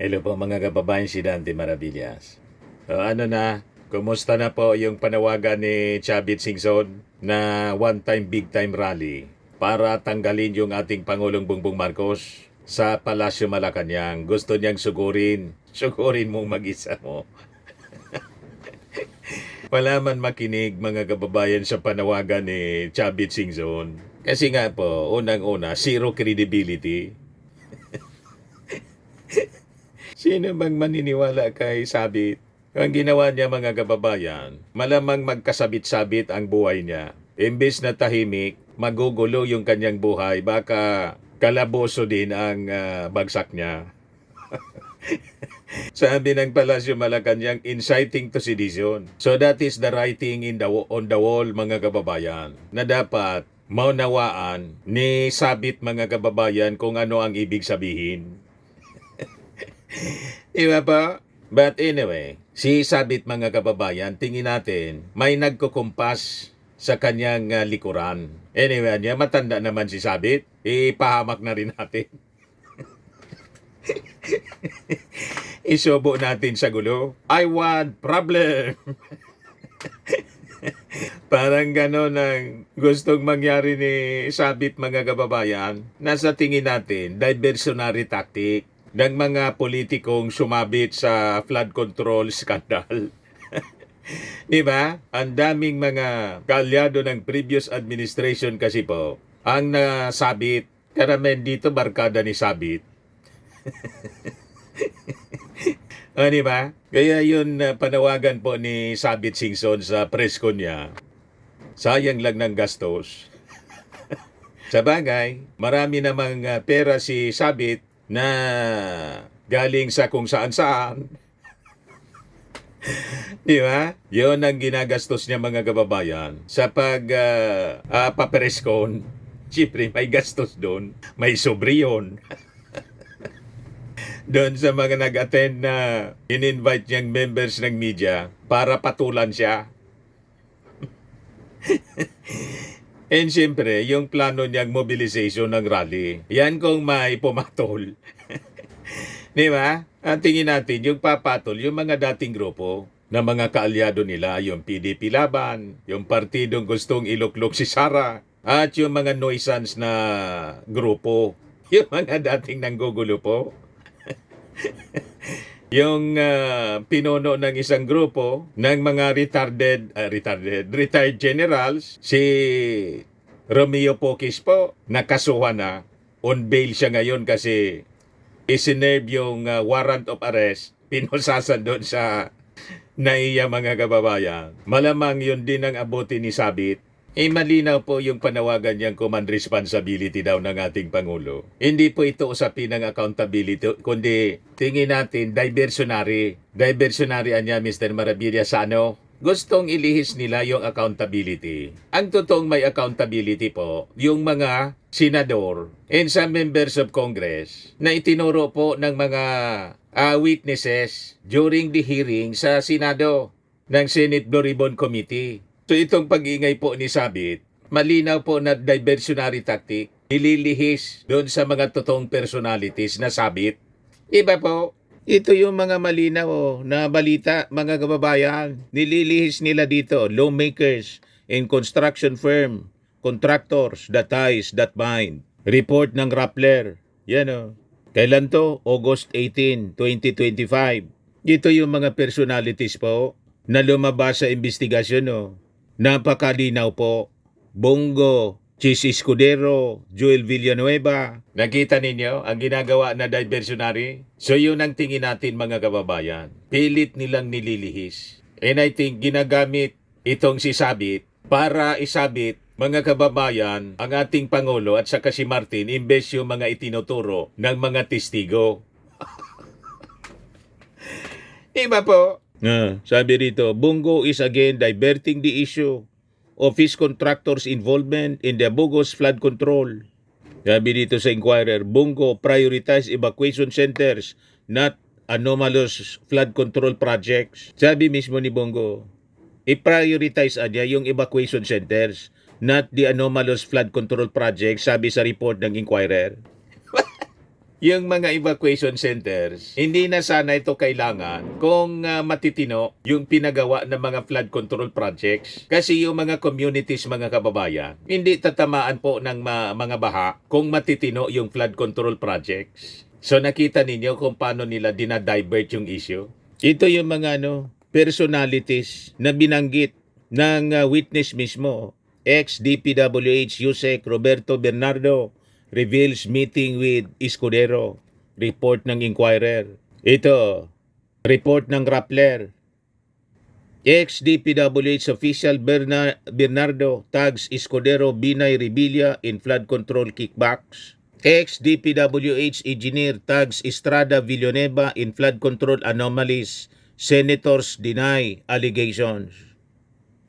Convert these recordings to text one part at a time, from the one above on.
Hello po mga kababayan, si Dante Maravillas. Ano na, kumusta na po yung panawagan ni Chavit Singson na one-time big-time rally para tanggalin yung ating Pangulong Bongbong Marcos sa Palasyo Malacanang. Gusto niyang sugurin mong mag-isa mo. Wala man makinig mga kababayan sa panawagan ni Chavit Singson. Kasi nga po, unang-una, zero credibility. Sino bang maniniwala kay Sabit? Ang ginawa niya mga kababayan, malamang magkasabit-sabit ang buhay niya. Imbes na tahimik, magugulo yung kanyang buhay, baka kalaboso din ang bagsak niya. Sabi ng Palasyo Malacanang, inciting to sedition. So that is the writing on the wall mga kababayan, na dapat maunawaan ni Sabit mga kababayan kung ano ang ibig sabihin. Iba pa? But anyway, si Sabit mga kababayan, tingin natin, may nagkukumpas sa kanyang likuran. Anyway, niya matanda naman si Sabit, ipahamak na rin natin. Isubo natin sa gulo. I want problem. Parang gano'n ang gustong mangyari ni Sabit mga kababayan. Nasa tingin natin, diversionary tactic ng mga politikong sumabit sa flood control scandal. Di ba? Ang daming mga kalyado ng previous administration kasi po ang nasabit. Karamihan dito barkada ni Sabit. Di ba? Kaya yun panawagan po ni Sabit Singson sa press con niya. Sayang lang ng gastos. Sa bagay, marami namang pera si Sabit na galing sa kung saan-saan. Di ba? Yun ang ginagastos niya mga kababayan sa papreskon. Siyempre, may gastos doon. May sobre yun. Doon sa mga nag-attend na in-invite niyang members ng media para patulan siya. And siyempre, yung plano niyang mobilization ng rally, yan kung may pumatol. Di ba? Ang tingin natin, yung papatol, yung mga dating grupo na mga kaalyado nila, yung PDP Laban, yung partidong gustong iluklok si Sara, at yung mga nuisance na grupo, yung mga dating nanggugulo po. Yung pinuno ng isang grupo ng mga retired generals, si Romeo Poquis po, nakasuhan na. On bail siya ngayon kasi isinerve yung warrant of arrest, pinusasan doon sa naiya mga kababayan. Malamang yun din ang abuti ni Sabit. Malinaw po yung panawagan niyang command responsibility daw ng ating Pangulo. Hindi po ito usapin ng accountability, kundi tingin natin diversionary. Diversionary niya, Mr. Maravillas, sa ano? Gustong ilihis nila yung accountability. Ang totoong may accountability po, yung mga senador and some members of Congress na itinuro po ng mga witnesses during the hearing sa Senado ng Senate Blue Ribbon Committee. So itong pag-ingay po ni Sabit, malinaw po na diversionary tactic, nililihis doon sa mga totoong personalities na Sabit. Iba po, ito yung mga malinaw na balita, mga kababayan. Nililihis nila dito, lawmakers and construction firm, contractors, that ties, that bind. Report ng Rappler. Yan o. Kailan to? August 18, 2025. Ito yung mga personalities po na lumabas sa investigasyon o. Napakalinaw po. Bongo, Chis Escudero, Joel Villanueva. Nakita ninyo ang ginagawa na diversionary? So yun ang tingin natin mga kababayan. Pilit nilang nililihis. And I think ginagamit itong si Sabit para isabit mga kababayan ang ating Pangulo at saka si Martin imbes yung mga itinuturo ng mga testigo. Iba po. Sabi rito, Bongo is again diverting the issue of his contractors' involvement in the bogus flood control. Sabi dito sa Inquirer, Bongo prioritize evacuation centers, not anomalous flood control projects. Sabi mismo ni Bongo, i-prioritize niya yung evacuation centers, not the anomalous flood control projects, sabi sa report ng Inquirer. Yung mga evacuation centers, hindi na sana ito kailangan kung matitino yung pinagawa ng mga flood control projects. Kasi yung mga communities, mga kababayan, hindi tatamaan po ng mga baha kung matitino yung flood control projects. So nakita ninyo kung paano nila dinadivert yung issue. Ito yung mga personalities na binanggit ng witness mismo. Ex-DPWH Yusek Roberto Bernardo reveals meeting with Escudero. Report ng Inquirer. Ito, report ng Rappler. Ex-DPWH official Bernardo tags Escudero Binay Revilla in flood control kickbacks. Ex-DPWH engineer tags Estrada Villanueva in flood control anomalies. Senators deny allegations.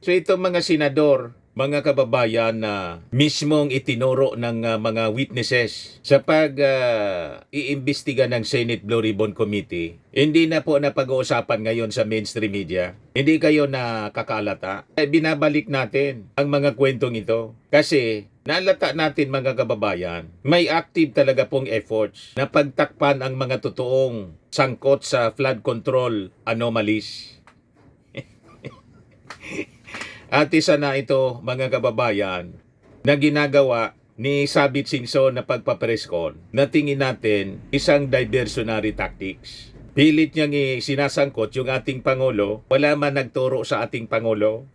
So itong mga senador, mga kababayan na mismong itinuro ng mga witnesses sa pag-iimbestiga ng Senate Blue Ribbon Committee, hindi na po napag-uusapan ngayon sa mainstream media. Hindi kayo nakakalata. Binabalik natin ang mga kwentong ito. Kasi naalata natin mga kababayan, may active talaga pong efforts na pagtakpan ang mga totoong sangkot sa flood control anomalies. At isa na ito, mga kababayan, na ginagawa ni Sabit Singson na pagpapreskon na tingin natin isang diversionary tactics. Pilit niyang sinasangkot yung ating Pangulo, wala man nagturo sa ating Pangulo.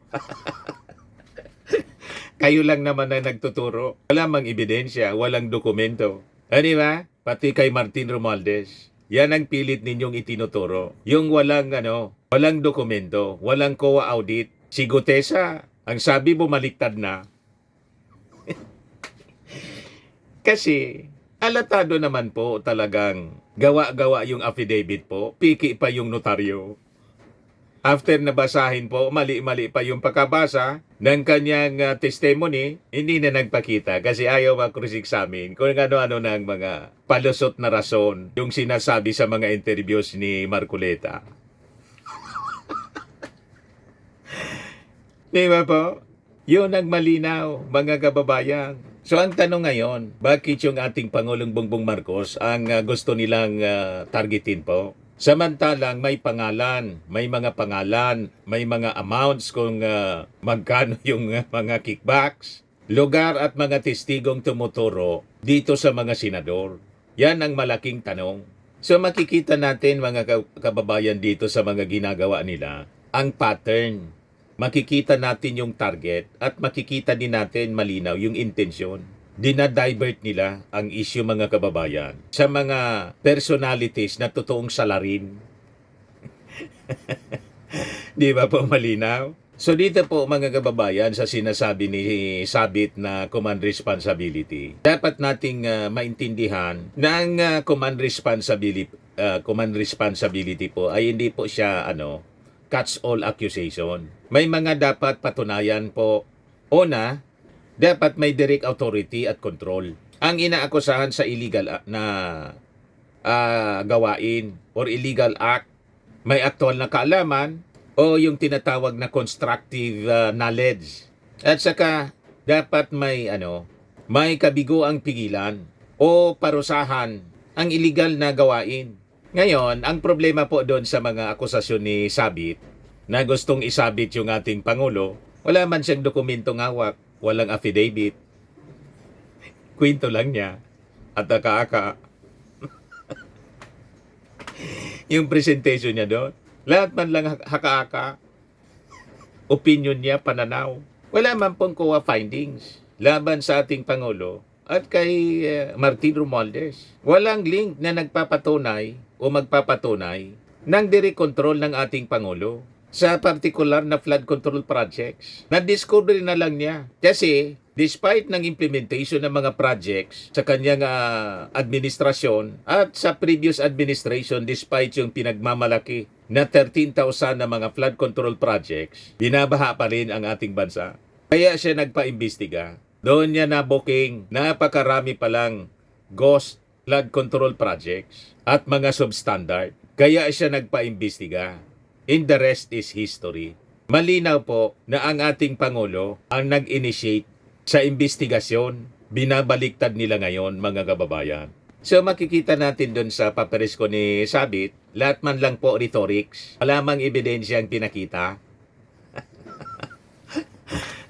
Kayo lang naman na nagtuturo. Wala mang ebidensya, walang dokumento. Di ba? Pati kay Martin Romualdez. Yan ang pilit ninyong itinuturo. Yung walang dokumento, walang COA audit. Si Gutesa, ang sabi bumaliktad na. Kasi alatado naman po talagang gawa-gawa yung affidavit po, piki pa yung notaryo. After nabasahin po, mali-mali pa yung pagkabasa ng kanyang testimony, hindi na nagpakita kasi ayaw mag-cross-examine kung ano-ano ng mga palusot na rason yung sinasabi sa mga interviews ni Marcoleta. Di ba po? Yun ang malinaw, mga kababayan. So ang tanong ngayon, bakit yung ating Pangulong Bongbong Marcos ang gusto nilang targetin po? Samantalang may pangalan, may mga pangalan, may mga amounts kung magkano yung mga kickbacks, lugar at mga testigong tumuturo dito sa mga senador. Yan ang malaking tanong. So makikita natin mga kababayan dito sa mga ginagawa nila, ang pattern. Makikita natin yung target at makikita din natin malinaw yung intensyon. Dinadivert nila ang issue mga kababayan sa mga personalities na totoong salarin. Di ba po malinaw? So dito po mga kababayan sa sinasabi ni Sabit na command responsibility, dapat nating maintindihan na ang command responsibility po ay hindi po siya catch-all accusation. May mga dapat patunayan po. Una, dapat may direct authority at control. Ang inaakusahan sa illegal na gawain or illegal act, may aktual na kaalaman o yung tinatawag na constructive knowledge. At saka, dapat may kabiguang pigilan o parusahan ang illegal na gawain. Ngayon, ang problema po doon sa mga akusasyon ni Sabit na gustong isabit yung ating Pangulo, wala man siyang dokumentong hawak, walang affidavit. Kwento lang niya at aka-aka. Yung presentation niya doon, lahat man lang haka-aka. Opinion niya, pananaw. Wala man pong COA findings laban sa ating Pangulo at kay Martin Romualdez. Walang link na nagpapatunay o magpapatunay ng direct control ng ating Pangulo sa particular na flood control projects. Na-discover na lang niya. Kasi, despite ng implementation ng mga projects sa kanyang administrasyon at sa previous administration, despite yung pinagmamalaki na 13,000 na mga flood control projects, binabaha pa rin ang ating bansa. Kaya siya nagpa-imbestiga. Doon niya nabuking napakarami palang ghost flood control projects at mga substandard. Kaya siya nagpa-imbestiga. And the rest is history. Malinaw po na ang ating Pangulo ang nag-initiate sa investigasyon. Binabaliktad nila ngayon mga kababayan. So makikita natin doon sa papeles ko ni Sabit, lahat man lang po rhetorics. Wala mang ebidensyang pinakita.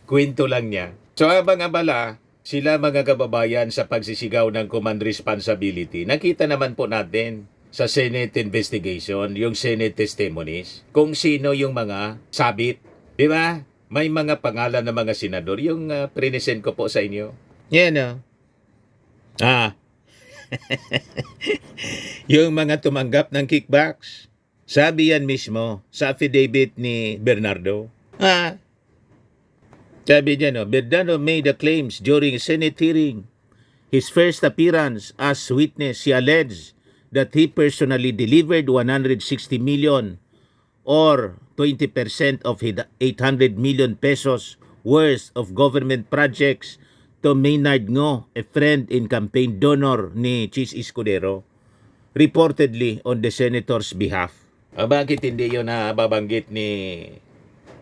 Kwento lang niya. So habang abala, sila mga kababayan sa pagsisigaw ng command responsibility, nakita naman po natin sa Senate investigation, yung Senate testimonies, kung sino yung mga sabit. Di ba? May mga pangalan ng mga senador, yung prinesent ko po sa inyo. Yan o. Yung mga tumanggap ng kickbacks. Sabi yan mismo sa affidavit ni Bernardo. Sabi niya, Bernardo made the claims during a Senate hearing. His first appearance as witness, he alleged that he personally delivered 160 million or 20% of his 800 million pesos worth of government projects to Maynard Ngo, a friend and campaign donor ni Chis Escudero, reportedly on the senator's behalf. Bakit hindi yun nababanggit ni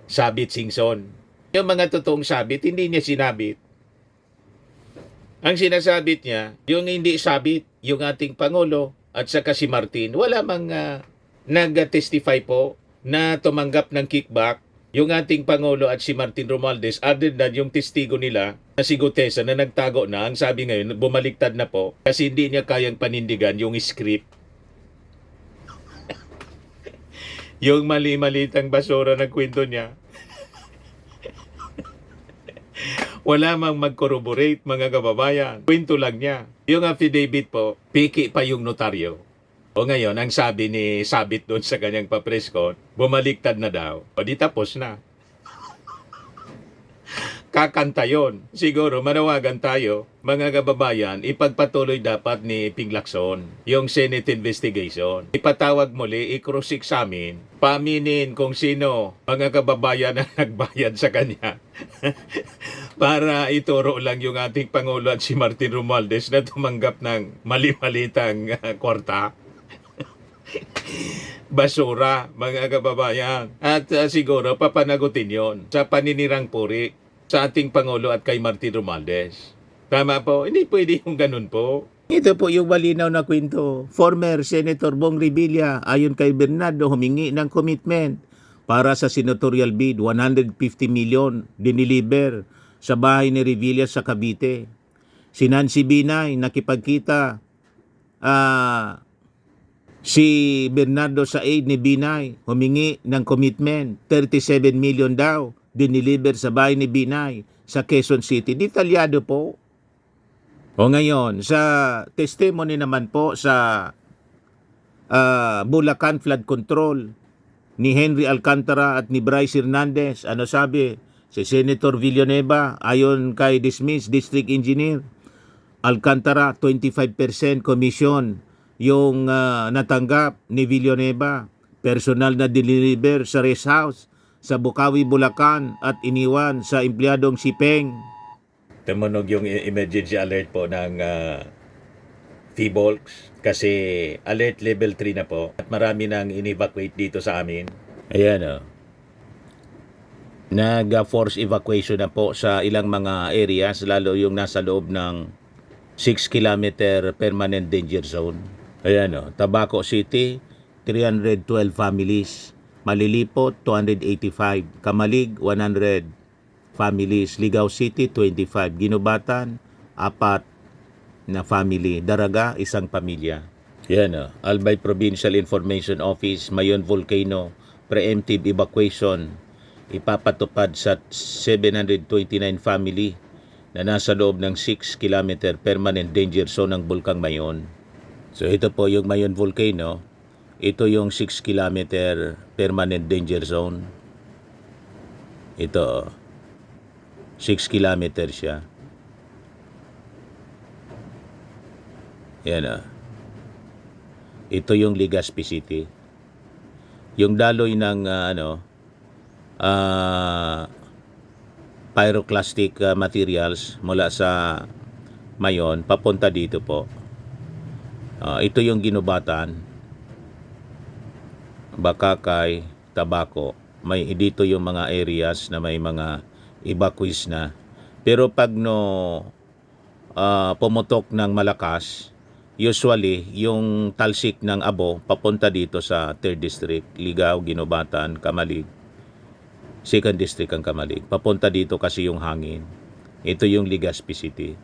Sabit Singson? Yung mga totoong sabit, hindi niya sinabit. Ang sinasabit niya, yung hindi sabit, yung ating Pangulo at saka si Martin, wala mang nag-testify po na tumanggap ng kickback yung ating Pangulo at si Martin Romualdez, other than yung testigo nila na si Gutesa na nagtago na, ang sabi ngayon, bumaliktad na po kasi hindi niya kayang panindigan yung script. Yung mali-malitang basura ng kwento niya. Wala mang mag-corroborate, mga kababayan. Kwento lang niya. Yung affidavit po, piki pa yung notaryo. O ngayon, ang sabi ni Sabit doon sa kanyang papreskon, bumaliktad na daw. O di tapos na. Kakanta yun. Siguro manawagan tayo, mga kababayan, ipagpatuloy dapat ni Ping Lacson yung Senate investigation. Ipatawag muli, i-cross-examine, paaminin kung sino mga kababayan na nagbayad sa kanya. Para ituro lang yung ating Pangulo at si Martin Romualdez na tumanggap ng mali-malitang kwarta. Basura, mga kababayan. At siguro papanagutin yon sa paninirang puri sa ating Pangulo at kay Martin Romualdez. Tama po? Hindi pwede yung ganun po. Ito po yung malinaw na kwento. Former Senator Bong Revilla, ayon kay Bernardo, humingi ng commitment para sa senatorial bid, 150 million diniliber sa bahay ni Revilla sa Cavite. Si Nancy Binay, nakipagkita si Bernardo sa aid ni Binay, humingi ng commitment, 37 million daw, diniliber sa bahay ni Binay sa Quezon City. Detalyado po. O ngayon, sa testimony naman po sa Bulacan Flood Control ni Henry Alcantara at ni Bryce Hernandez, ano sabi? Si Senator Villanueva, ayon kay dismissed District Engineer Alcantara, 25% commission yung natanggap ni Villanueva, personal na deliver sa rest house sa Bukawi, Bulacan at iniwan sa empleyadong si Peng. Tumunog yung emergency alert po ng T-Bolks kasi alert level 3 na po at marami nang in-evacuate dito sa amin. Ayan nag-force evacuation na po sa ilang mga areas, lalo yung nasa loob ng 6 kilometer permanent danger zone. Ayan Tabaco City, 312 families. Malilipot, 285. Kamalig, 100 families. Ligao City, 25. Ginubatan, 4 na family. Daraga, 1 pamilya. Yan Albay Provincial Information Office, Mayon Volcano, preemptive evacuation. Ipapatupad sa 729 family na nasa loob ng 6 kilometer permanent danger zone ng Bulkang Mayon. So ito po yung Mayon Volcano. Ito yung 6 kilometer permanent danger zone. Ito 6 kilometer siya. Yan Ito yung Legazpi City. Yung daloy ng pyroclastic materials mula sa Mayon papunta dito po. Ito yung Ginubatan, Bakakay, Tabaco. May dito yung mga areas na may mga evacuees na. Pero pag pumutok ng malakas, Usually, yung talsik ng abo papunta dito sa 3rd District, Ligao, Ginobatan, Kamalig. 2nd District ang Kamalig. Papunta dito kasi yung hangin. Ito yung Legazpi City.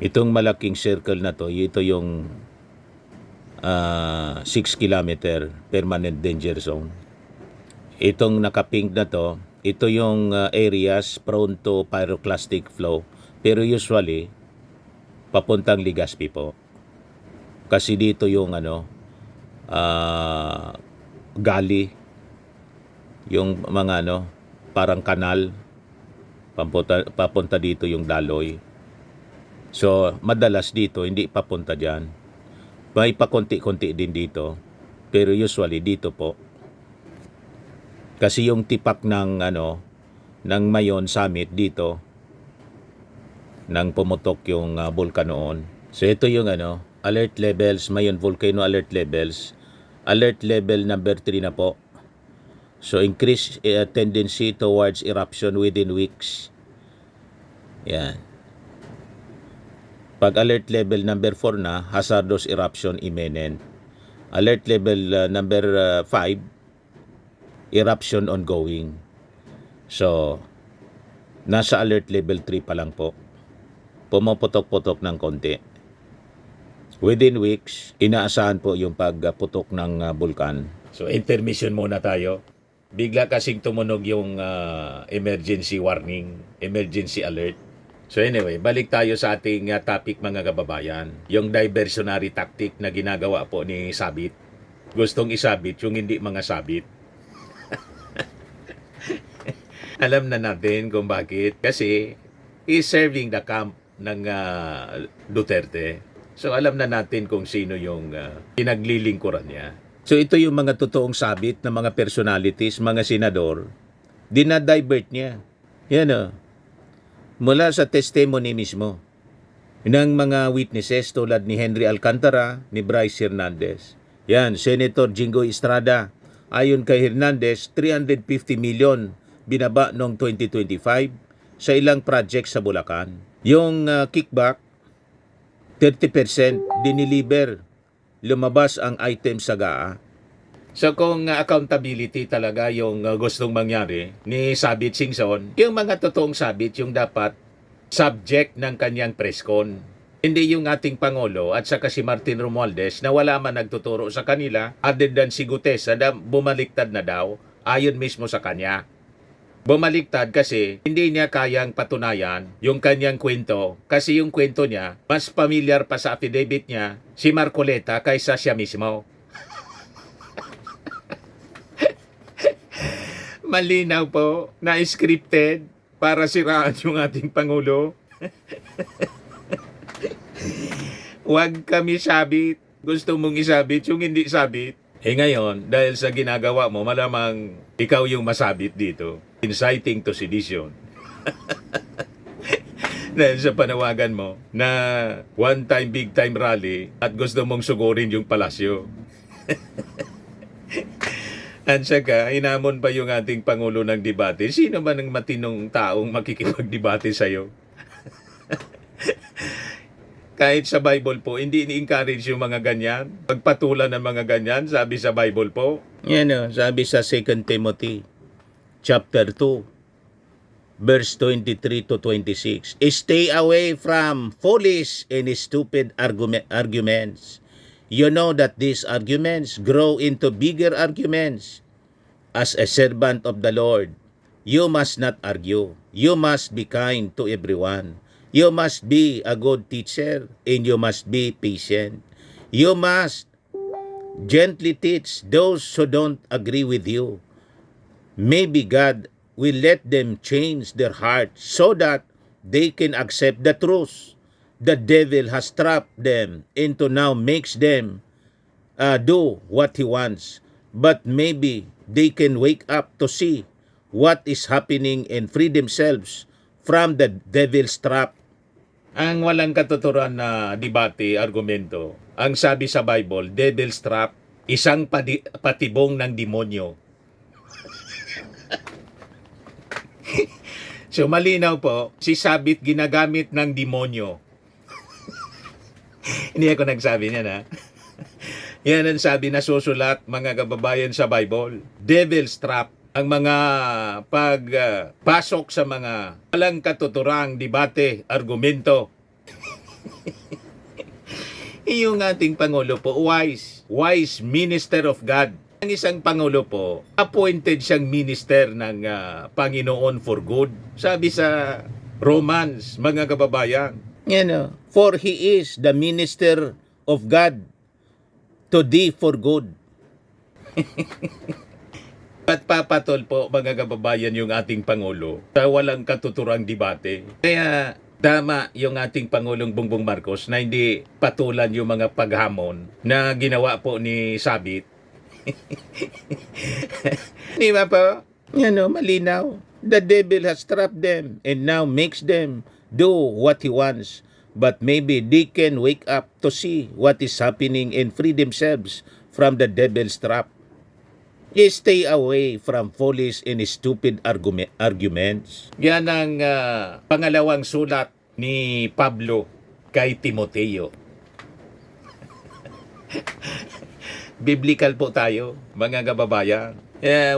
Itong malaking circle na to, ito yung 6 kilometer permanent danger zone. Itong nakapink na to, ito yung areas prone to pyroclastic flow. Pero usually, papuntang Legazpi po. Kasi dito yung gali, yung mga parang kanal, papunta dito yung daloy. So, madalas dito, hindi papunta dyan. May pakunti-kunti din dito, pero usually dito po. Kasi yung tipak ng ng Mayon Summit dito, nang pumutok yung bulkan noon. So ito yung alert levels, Mayon Volcano alert levels. Alert level number 3 na po. So increased tendency towards eruption within weeks. Yan. Pag alert level number 4 na, hazardous eruption imminent. Alert level number 5, eruption ongoing. So, nasa alert level 3 pa lang po. Pumaputok-putok ng konti. Within weeks, inaasahan po yung pagputok ng bulkan. So, intermission muna tayo. Bigla kasing tumunog yung emergency warning, emergency alert. So anyway, balik tayo sa ating topic mga kababayan. Yung diversionary tactic na ginagawa po ni Sabit. Gustong isabit yung hindi mga sabit. Alam na natin kung bakit. Kasi he's serving the camp ng Duterte. So alam na natin kung sino yung pinaglilingkuran niya. So ito yung mga totoong sabit ng mga personalities, mga senador. Dinadivert niya. Yan mula sa testimony mismo ng mga witnesses tulad ni Henry Alcantara, ni Bryce Hernandez. Yan, Senator Jinggoy Estrada. Ayon kay Hernandez, 350 million binaba noong 2025 sa ilang project sa Bulacan. Yung kickback, 30% diniliver. Lumabas ang item sa GAA. So kung accountability talaga yung gustong mangyari ni Sabit Singson, yung mga totoong sabit yung dapat subject ng kanyang presscon. Hindi yung ating Pangulo at saka si Martin Romualdez na wala man nagtuturo sa kanila other than si Gutesa na bumaliktad na daw ayon mismo sa kanya. Bumaliktad kasi hindi niya kayang patunayan yung kanyang kwento kasi yung kwento niya mas familiar pa sa affidavit niya si Marcoleta kaysa siya mismo. Malinaw po na scripted para siraan yung ating Pangulo. Huwag kami sabit. Gusto mong isabit yung hindi sabit. Ngayon, dahil sa ginagawa mo, malamang ikaw yung masabit dito. Inciting to sedition. Dahil sa panawagan mo na one time, big time rally at gusto mong sugurin yung palasyo. At saka, hinamon pa yung ating Pangulo ng debate. Sino man ang matinong taong makikipagdebate sa'yo? Kahit sa Bible po, hindi ini-encourage yung mga ganyan. Pagpatulan ng mga ganyan, sabi sa Bible po. Yan sabi sa 2 Timothy, chapter 2, verse 23 to 26. Stay away from foolish and stupid arguments. You know that these arguments grow into bigger arguments. As a servant of the Lord, you must not argue. You must be kind to everyone. You must be a good teacher and you must be patient. You must gently teach those who don't agree with you. Maybe God will let them change their hearts so that they can accept the truth. The devil has trapped them into now makes them do what he wants. But maybe they can wake up to see what is happening and free themselves from the devil's trap. Ang walang katuturan na debate, argumento, ang sabi sa Bible, devil's trap, isang patibong ng demonyo. So malinaw po, si Sabit ginagamit ng demonyo. Hindi ako nagsabi niyan, ha? Yan ang sabi na susulat, mga kababayan, sa Bible. Devil's trap. Ang mga pagpasok sa mga walang katuturang debate, argumento. Yung ating Pangulo po, wise minister of God. Ang isang Pangulo po, appointed siyang minister ng Panginoon for good. Sabi sa Romans, mga kababayan. For he is the minister of God to thee for good. At papatol po, mga kababayan, yung ating Pangulo sa walang katuturang debate. Kaya tama yung ating Pangulong Bongbong Marcos na hindi patulan yung mga paghamon na ginawa po ni Sabit. Di ba po? Malinaw. The devil has trapped them and now makes them do what he wants. But maybe they can wake up to see what is happening and free themselves from the devil's trap. Stay away from foolish and stupid arguments. Yan ang pangalawang sulat ni Pablo kay Timoteo. Biblical po tayo, mga kababayan.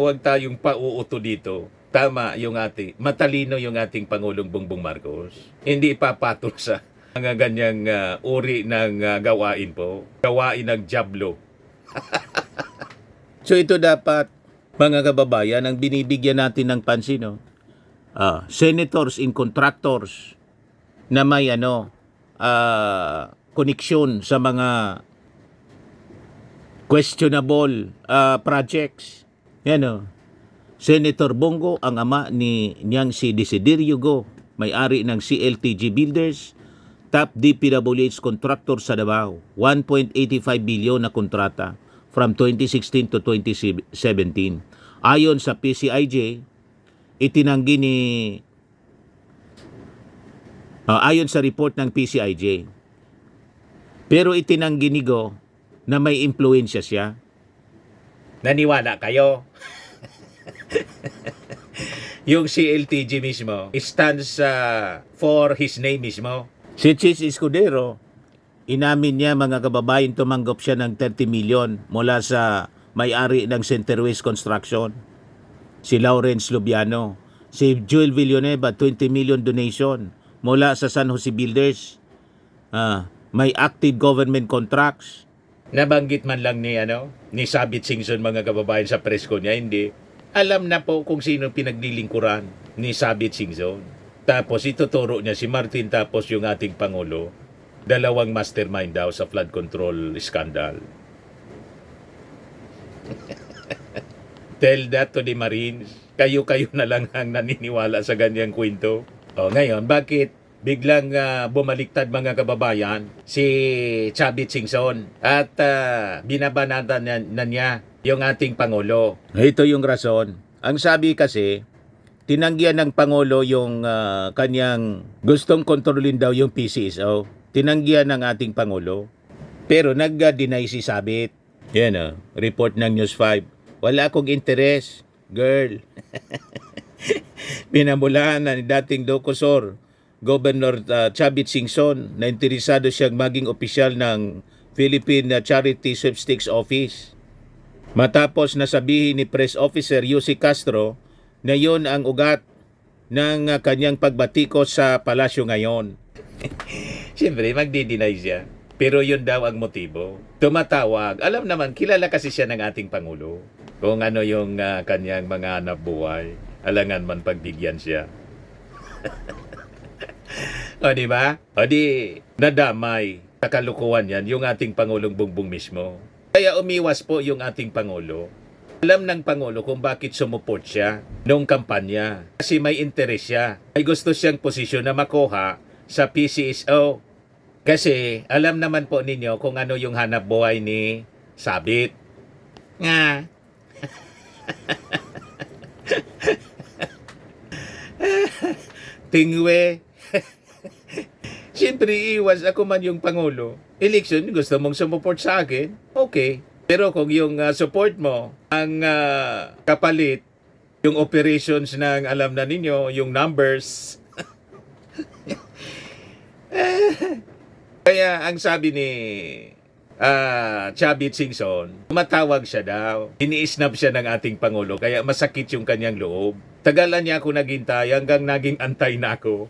Huwag tayong pauuto dito. Tama yung matalino yung ating Pangulong Bongbong Marcos. Hindi papatol sa mga ganyang uri ng gawain po. Gawain ng dyablo. So ito dapat, mga kababayan, ang binibigyan natin ng pansin, no? Senators and contractors na may koneksyon sa mga questionable projects. Senator Bongo, ang ama niyang si Desiderio Go, may-ari ng CLTG Builders, top DPWH contractor sa Davao, 1.85 billion na kontrata from 2016 to 2017. Ayon sa PCIJ, itinanggi ayon sa report ng PCIJ. Pero itinanggi ni Go na may impluensya siya. Naniwala kayo? Yung CLTG mismo stands for his name mismo. Si Chis Escudero, inamin niya, mga kababayan, tumanggap siya ng 30 million mula sa may-ari ng Centerways Construction. Si Lawrence Lubiano. Si Joel Villanueva, 20 million donation mula sa San Jose Builders. May active government contracts. Nabanggit man lang ni Sabit Singson, mga kababayan, sa presko niya, hindi. Alam na po kung sino pinaglilingkuran ni Sabit Singson. Tapos ituturo niya si Martin, tapos yung ating Pangulo. Dalawang mastermind daw sa flood control scandal. Tell that to the Marines. Kayo-kayo na lang ang naniniwala sa ganyang kwento. Ngayon, bakit biglang bumaliktad, mga kababayan, si Sabit Singson at binabanatan na niya yung ating Pangulo? Ito yung rason. Ang sabi kasi, tinanggihan ng Pangulo yung kanyang gustong kontrolin daw yung PCSO. Tinanggihan ng ating Pangulo. Pero nag-deny si Sabit. Yan report ng News 5. Wala akong interes, girl. Pinamulaan na ni dating Docosor, Governor Sabit Singson, na interesado siyang maging opisyal ng Philippine Charity Sweepstakes Office. Matapos nasabihin ni Press Officer Yussi Castro na yon ang ugat ng kanyang pagbatikos sa palasyo ngayon. Siyempre, magdi-deny siya. Pero yun daw ang motibo. Tumatawag. Alam naman, kilala kasi siya ng ating Pangulo. Kung ano yung kanyang mga hanap buhay. Alangan man pagbigyan siya. O, di ba? O, di, nadamay sa kalukuhan yan yung ating Pangulong Bongbong mismo. Kaya umiwas po yung ating Pangulo. Alam ng Pangulo kung bakit sumuport siya noong kampanya. Kasi may interes siya. May gusto siyang posisyon na makuha sa PCSO. Kasi alam naman po ninyo kung ano yung hanap buhay ni Sabit. Nga. Tingwe. Siyempre, iwas ako man yung Pangulo. Election, gusto mong sumuport sa akin? Okay. Pero kung yung support mo, ang kapalit, yung operations ng alam na ninyo, yung numbers, Kaya ang sabi ni Chavit Singson, tumatawag siya daw. Ini-snap siya ng ating Pangulo, kaya masakit yung kanyang loob. Tagalan niya ako naghintay hanggang naging antay na ako.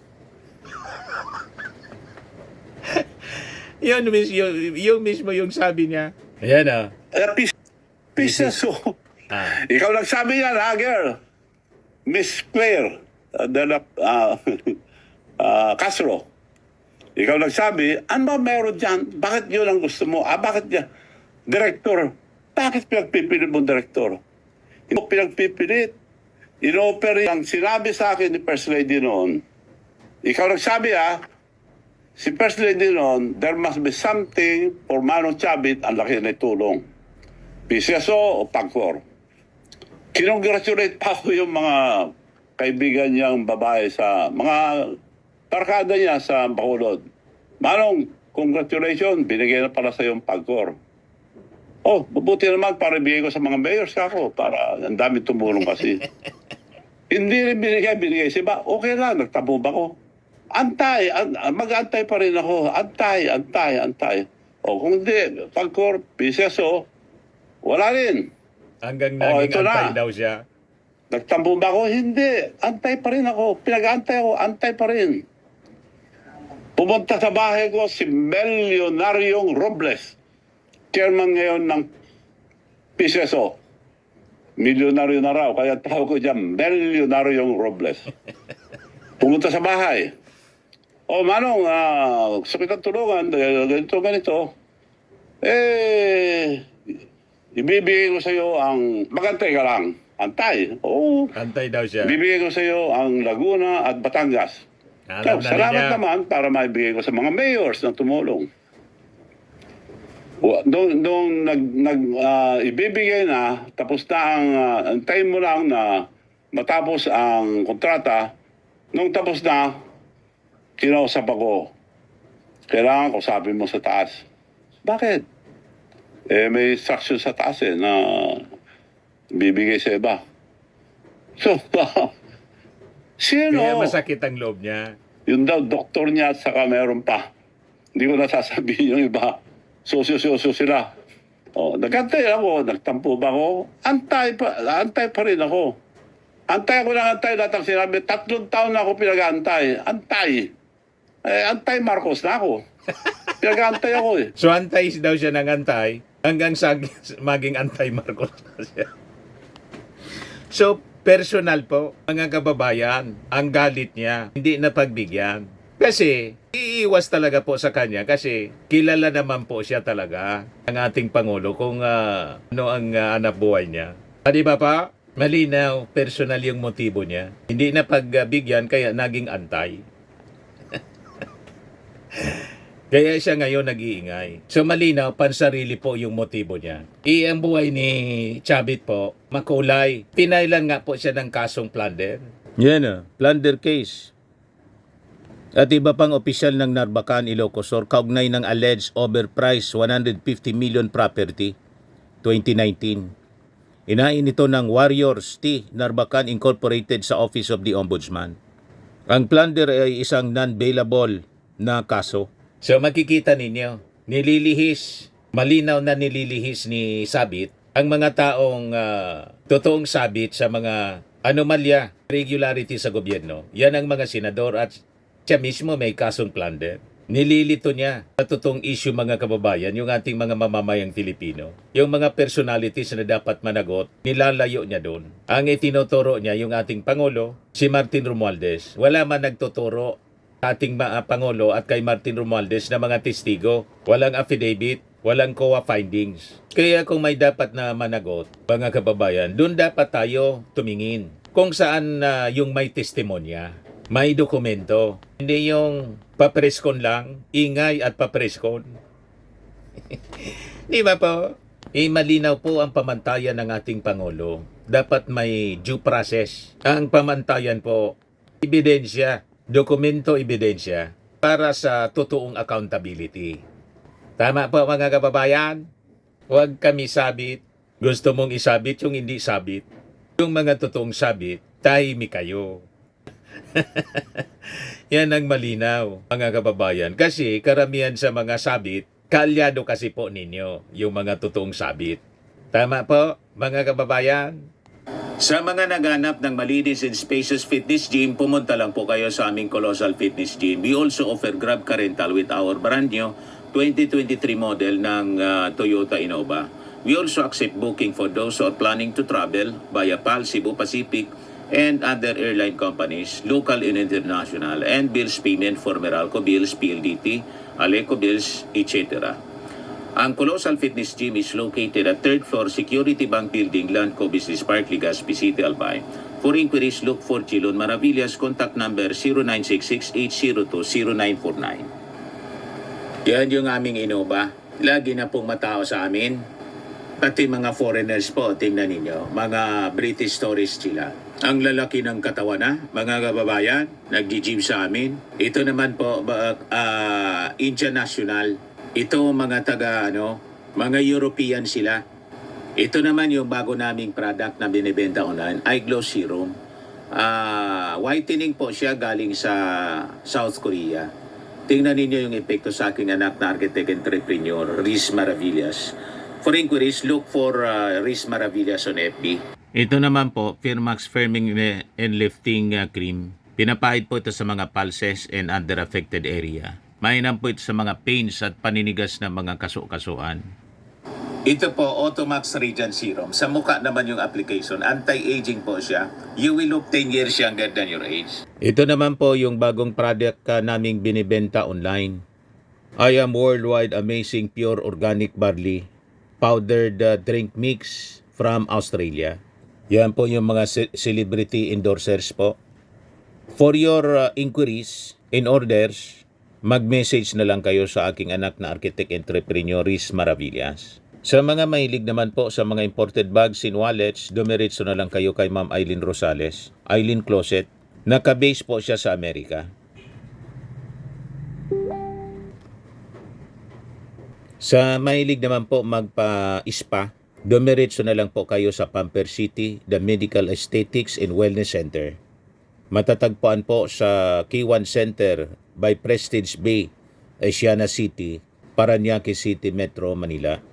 Yung mismo yung sabi niya. Ayan ah. Piseso. Ikaw nagsabi yan, ha, girl? Miss Claire Castro. Ikaw nagsabi, ano ba meron dyan? Bakit yun ang gusto mo? Bakit yan? Director. Bakit pinagpipilit mo, director? Hindi mo pinagpipilit. In-offer ang sinabi sa akin ni First Lady noon. Ikaw nagsabi, si First Lady noon, there must be something for Manong Chavit ang laki na tulong. PCSO o PAGCOR. Kinongratulate pa ko yung mga kaibigan niyang babae sa mga tarkada niya sa Bacolod. Manong, congratulations, binigay na pala sa yung PAGCOR. Oh, mabuti naman para ibigay ko sa mga mayors ako para ang dami tumulong kasi. Hindi rin binigay. Siba, okay lang, nagtabog ako. Antay, mag-antay pa rin ako. Antay. O kung hindi, PAGCOR, PCSO, wala rin. Hanggang naging antay daw siya. Nagtambo ba ako? Hindi. Antay pa rin ako. Pinag-antay ako. Antay pa rin. Pumunta sa bahay ko si Melionaryong Robles. Chairman ngayon ng PCSO. Milyonaryo na raw. Kaya tawag ko dyan, Melionaryong Robles. Pumunta sa bahay. O Manong, gusto kitang tulungan. Ganito. Ibibigay ko sa iyo ang... Magantay ka lang. Antay. Oo. Antay daw siya. Ibibigay ko sa iyo ang Laguna at Batangas. Salamat naman para maibigay ko sa mga mayors na tumulong. Nung ibibigay na, tapos na ang time mo lang na matapos ang kontrata, nung tapos na, kinausap ako. Kailangan ko sabi mo sa taas. Bakit? May instruction sa taas na bibigay sa iba. So, sino? Kaya masakit ang loob niya. Yun daw, doktor niya at saka meron pa. Hindi ko nasasabihin yung iba. Sosyo-sosyo sila. Nagantay ako, nagtampo ba ako? Antay pa rin ako. Antay lahat ang sinabi. 3 taon na ako pinag-antay. Antay Marcos na ako. Pinag-antay ako eh. So antay daw siya ng antay hanggang sa maging antay Marcos na siya. So personal po, mga kababayan, ang galit niya, hindi na pagbigyan. Kasi iiwas talaga po sa kanya kasi kilala naman po siya talaga ang ating Pangulo kung ano ang anak buhay niya. Di ba pa? Malinaw, personal yung motibo niya. Hindi na pagbigyan kaya naging antay. Kaya siya ngayon nag-iingay. So malinaw, pansarili po yung motibo niya. Ang buhay ni Chavit po, makulay. Pinailan nga po siya ng kasong plunder. Yan plunder case. At iba pang opisyal ng Narbacan, Ilocos Sur, kaugnay ng alleged overpriced 150 million property 2019. Inain ito ng Warriors T. Narbacan Incorporated sa Office of the Ombudsman. Ang plunder ay isang non-bailable na kaso. So makikita ninyo, malinaw na nililihis ni Sabit ang mga taong totoong sabit sa mga anomalya, regularity sa gobyerno. Yan ang mga senador at siya mismo may kasong plunder. Nililito niya sa totoong issue mga kababayan, yung ating mga mamamayang Filipino. Yung mga personalities na dapat managot, nilalayo niya doon. Ang itinuturo niya yung ating Pangulo, si Martin Romualdez. Wala man nagtuturo ating Pangulo at kay Martin Romualdez na mga testigo. Walang affidavit, walang COA findings. Kaya kung may dapat na managot, mga kababayan, doon dapat tayo tumingin. Kung saan yung may testimonya, may dokumento. Hindi yung papreskon lang, ingay at papreskon. Di ba po? Malinaw po ang pamantayan ng ating Pangulo. Dapat may due process. Ang pamantayan po, ebidensya. Dokumento, ebidensya para sa totoong accountability. Tama po mga kababayan? Huwag kami sabit. Gusto mong isabit yung hindi sabit. Yung mga totoong sabit, tahimik kayo. Yan ang malinaw, mga kababayan. Kasi karamihan sa mga sabit, kaalyado kasi po ninyo yung mga totoong sabit. Tama po, mga kababayan? Sa mga naghanap ng malinis and spacious fitness gym, pumunta lang po kayo sa aming Colossal Fitness Gym. We also offer Grab Car Rental with our brand new 2023 model ng Toyota Innova. We also accept booking for those who are planning to travel via PAL, Cebu Pacific, and other airline companies, local and international, and bills payment for Meralco Bills, PLDT, Aleco Bills, etc. Ang Colossal Fitness Gym is located at 3rd floor Security Bank Building, Landco Business Park, Legazpi City, Albay. For inquiries, look for Chilon Maravillas. Contact number 0966-802-0949. Yan yung aming Innova. Lagi na pong matao sa amin. Pati mga foreigners po, tingnan ninyo. Mga British tourists sila. Ang lalaki ng katawan na, mga kababayan, nag-gym sa amin. Ito naman po, Indian National. Ito mga mga European sila. Ito naman yung bago naming product na binibenta online, Eye Glow Serum. Whitening po siya galing sa South Korea. Tingnan ninyo yung epekto sa aking anak na architect entrepreneur, Riz Maravillas. For inquiries, look for Riz Maravillas on FB. Ito naman po, Firmax Firming and Lifting Cream. Pinapahid po ito sa mga pulses and under affected area. Mainam po ito sa mga pains at paninigas ng mga kaso-kasuan. Ito po, Automax Radiant Serum. Sa mukha naman yung application. Anti-aging po siya. You will look 10 years younger than your age. Ito naman po yung bagong product naming binibenta online. I am Worldwide Amazing Pure Organic Barley Powdered Drink Mix from Australia. Yan po yung mga celebrity endorsers po. For your inquiries and orders, mag-message na lang kayo sa aking anak na architect entrepreneur, Riz Maravillas. Sa mga mahilig naman po sa mga imported bags and wallets, dumiretso na lang kayo kay Ma'am Eileen Rosales, Eileen Closet. Naka-base po siya sa Amerika. Sa mahilig naman po magpa-spa, dumiretso na lang po kayo sa Pamper City, the Medical Aesthetics and Wellness Center. Matatagpuan po sa K1 Center by Prestige Bay, Asiana City, Parañaque City, Metro Manila.